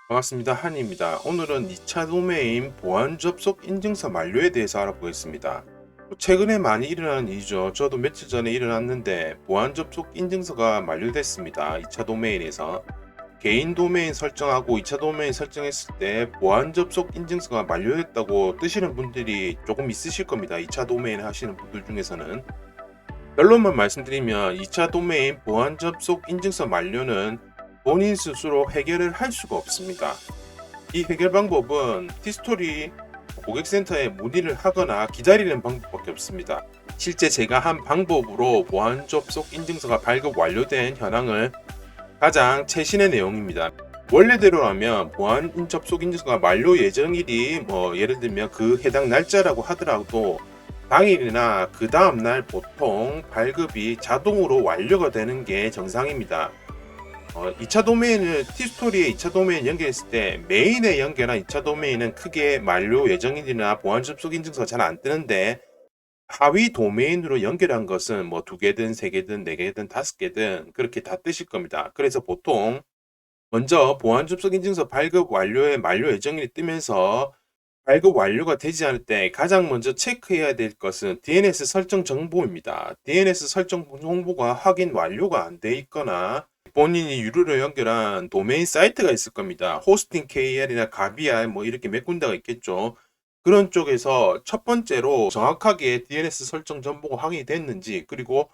반갑습니다. 한입니다. 오늘은 2차 도메인 보안 접속 인증서 만료에 대해서 알아보겠습니다. 최근에 많이 일어나는 일이죠. 저도 며칠 전에 일어났는데 보안 접속 인증서가 만료됐습니다. 2차 도메인에서 개인 도메인 설정하고 2차 도메인 설정했을 때 보안 접속 인증서가 만료됐다고 뜨시는 분들이 조금 있으실 겁니다. 2차 도메인 하시는 분들 중에서는. 결론만 말씀드리면 2차 도메인 보안 접속 인증서 만료는 본인 스스로 해결을 할 수가 없습니다. 이 해결 방법은 티스토리 고객센터에 문의를 하거나 기다리는 방법밖에 없습니다. 실제 제가 한 방법으로 보안 접속 인증서가 발급 완료된 현황을 가장 최신의 내용입니다. 원래대로라면 보안 접속 인증서가 만료 예정일이 예를 들면 그 해당 날짜라고 하더라도 당일이나 그 다음날 보통 발급이 자동으로 완료가 되는 게 정상입니다. 2차 도메인을 티스토리에 2차 도메인 연결했을 때 메인에 연결한 2차 도메인은 크게 만료 예정일이나 보안 접속 인증서가 잘 안 뜨는데 하위 도메인으로 연결한 것은 뭐 2개든 3개든 4개든 5개든 그렇게 다 뜨실 겁니다. 그래서 보통 먼저 보안 접속 인증서 발급 완료의 만료 예정일이 뜨면서 발급 완료가 되지 않을 때 가장 먼저 체크해야 될 것은 DNS 설정 정보입니다. DNS 설정 정보가 확인 완료가 안 돼 있거나 본인이 유료로 연결한 도메인 사이트가 있을 겁니다. 호스팅 KR이나 가비알 뭐 이렇게 몇 군데가 있겠죠. 그런 쪽에서 첫 번째로 정확하게 DNS 설정 정보가 확인이 됐는지, 그리고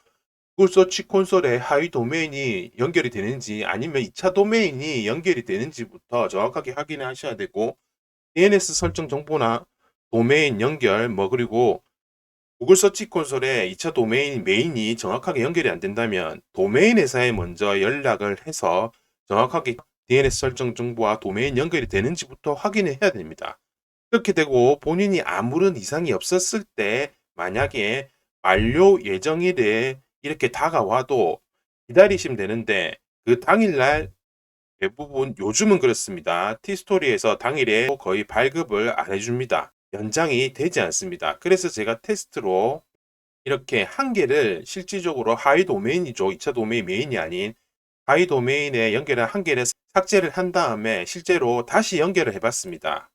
구글 서치 콘솔에 하위 도메인이 연결이 되는지 아니면 2차 도메인이 연결이 되는지부터 정확하게 확인을 하셔야 되고, DNS 설정 정보나 도메인 연결 그리고 구글 서치 콘솔에 2차 도메인 메인이 정확하게 연결이 안 된다면 도메인 회사에 먼저 연락을 해서 정확하게 DNS 설정 정보와 도메인 연결이 되는지부터 확인을 해야 됩니다. 그렇게 되고 본인이 아무런 이상이 없었을 때 만약에 만료 예정일에 이렇게 다가와도 기다리시면 되는데, 그 당일날 대부분 요즘은 그렇습니다. 티스토리에서 당일에 거의 발급을 안 해줍니다. 연장이 되지 않습니다. 그래서 제가 테스트로 이렇게 한 개를 실질적으로 하위 도메인이죠. 2차 도메인 메인이 아닌 하위 도메인에 연결한 한 개를 삭제를 한 다음에 실제로 다시 연결을 해봤습니다.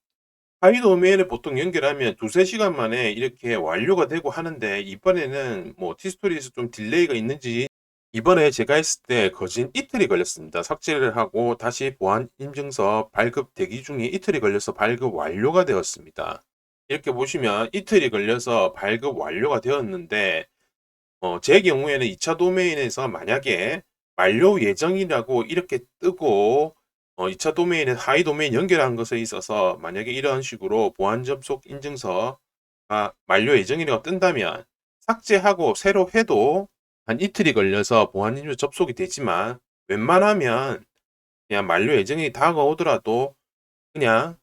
하위 도메인을 보통 연결하면 2~3시간 만에 이렇게 완료가 되고 하는데, 이번에는 뭐 티스토리에서 좀 딜레이가 있는지 이번에 제가 했을 때 거진 이틀이 걸렸습니다. 삭제를 하고 다시 보안 인증서 발급 대기 중에 이틀이 걸려서 발급 완료가 되었습니다. 이렇게 보시면 이틀이 걸려서 발급 완료가 되었는데, 제 경우에는 2차 도메인에서 만약에 만료 예정이라고 이렇게 뜨고 2차 도메인에 하위 도메인 연결한 것에 있어서 만약에 이런 식으로 보안 접속 인증서가 만료 예정이라고 뜬다면 삭제하고 새로 해도 한 이틀이 걸려서 보안 인증서 접속이 되지만, 웬만하면 그냥 만료 예정이 다가오더라도 그냥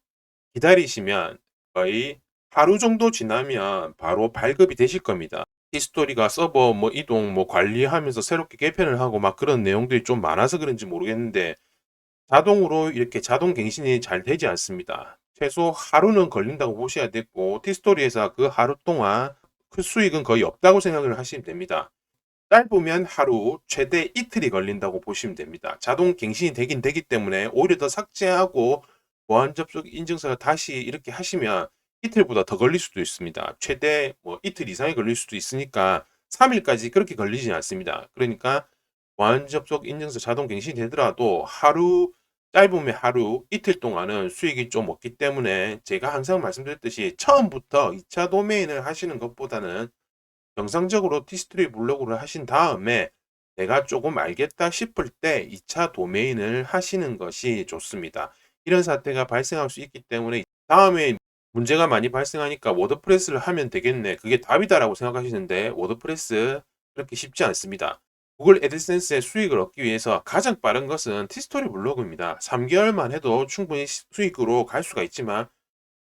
기다리시면 거의 하루 정도 지나면 바로 발급이 되실 겁니다. 히스토리가 서버 이동 관리하면서 새롭게 개편을 하고 막 그런 내용들이 좀 많아서 그런지 모르겠는데 자동으로 이렇게 자동 갱신이 잘 되지 않습니다. 최소 하루는 걸린다고 보셔야 되고, 티스토리에서 그 하루 동안 그 수익은 거의 없다고 생각을 하시면 됩니다. 짧으면 하루, 최대 이틀이 걸린다고 보시면 됩니다. 자동 갱신이 되긴 되기 때문에 오히려 더 삭제하고 보안 접속 인증서를 다시 이렇게 하시면 이틀보다 더 걸릴 수도 있습니다. 최대 이틀 이상이 걸릴 수도 있으니까 3일까지 그렇게 걸리지 않습니다. 그러니까 보안 접속 인증서 자동 갱신이 되더라도 하루, 짧으면 하루, 이틀 동안은 수익이 좀 없기 때문에 제가 항상 말씀드렸듯이 처음부터 2차 도메인을 하시는 것보다는 정상적으로 티스토리 블로그를 하신 다음에 내가 조금 알겠다 싶을 때 2차 도메인을 하시는 것이 좋습니다. 이런 사태가 발생할 수 있기 때문에 다음에 문제가 많이 발생하니까 워드프레스를 하면 되겠네, 그게 답이다라고 생각하시는데 워드프레스 그렇게 쉽지 않습니다. 구글 애드센스의 수익을 얻기 위해서 가장 빠른 것은 티스토리 블로그입니다. 3개월만 해도 충분히 수익으로 갈 수가 있지만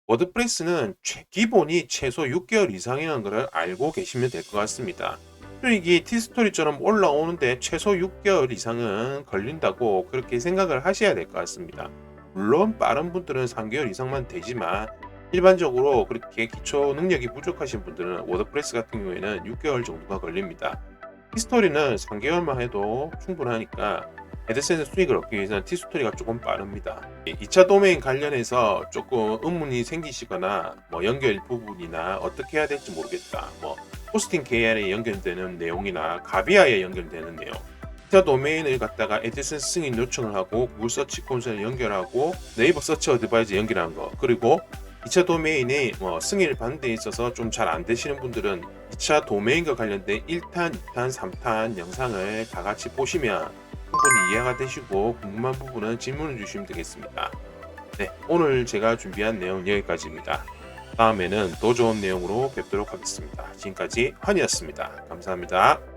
워드프레스는 기본이 최소 6개월 이상이라는 것을 알고 계시면 될 것 같습니다. 수익이 티스토리처럼 올라오는데 최소 6개월 이상은 걸린다고 그렇게 생각을 하셔야 될 것 같습니다. 물론 빠른 분들은 3개월 이상만 되지만 일반적으로 그렇게 기초 능력이 부족하신 분들은 워드프레스 같은 경우에는 6개월 정도가 걸립니다. 히스토리는 3개월만 해도 충분하니까 헤드셋의 수익을 얻기 위해서는 티스토리가 조금 빠릅니다. 2차 도메인 관련해서 조금 의문이 생기시거나 뭐 연결 부분이나 어떻게 해야 될지 모르겠다. 뭐 호스팅 KR에 연결되는 내용이나 가비아에 연결되는 내용. 2차 도메인을 갖다가 애드센스 승인 요청을 하고 구글 서치 콘솔에 연결하고 네이버 서치 어드바이저 연결한 거. 그리고 2차 도메인이 승인을 받는 데 있어서 좀 잘 안 되시는 분들은 2차 도메인과 관련된 1탄, 2탄, 3탄 영상을 다 같이 보시면 충분히 이해가 되시고 궁금한 부분은 질문을 주시면 되겠습니다. 네, 오늘 제가 준비한 내용 여기까지입니다. 다음에는 더 좋은 내용으로 뵙도록 하겠습니다. 지금까지 환이었습니다. 감사합니다.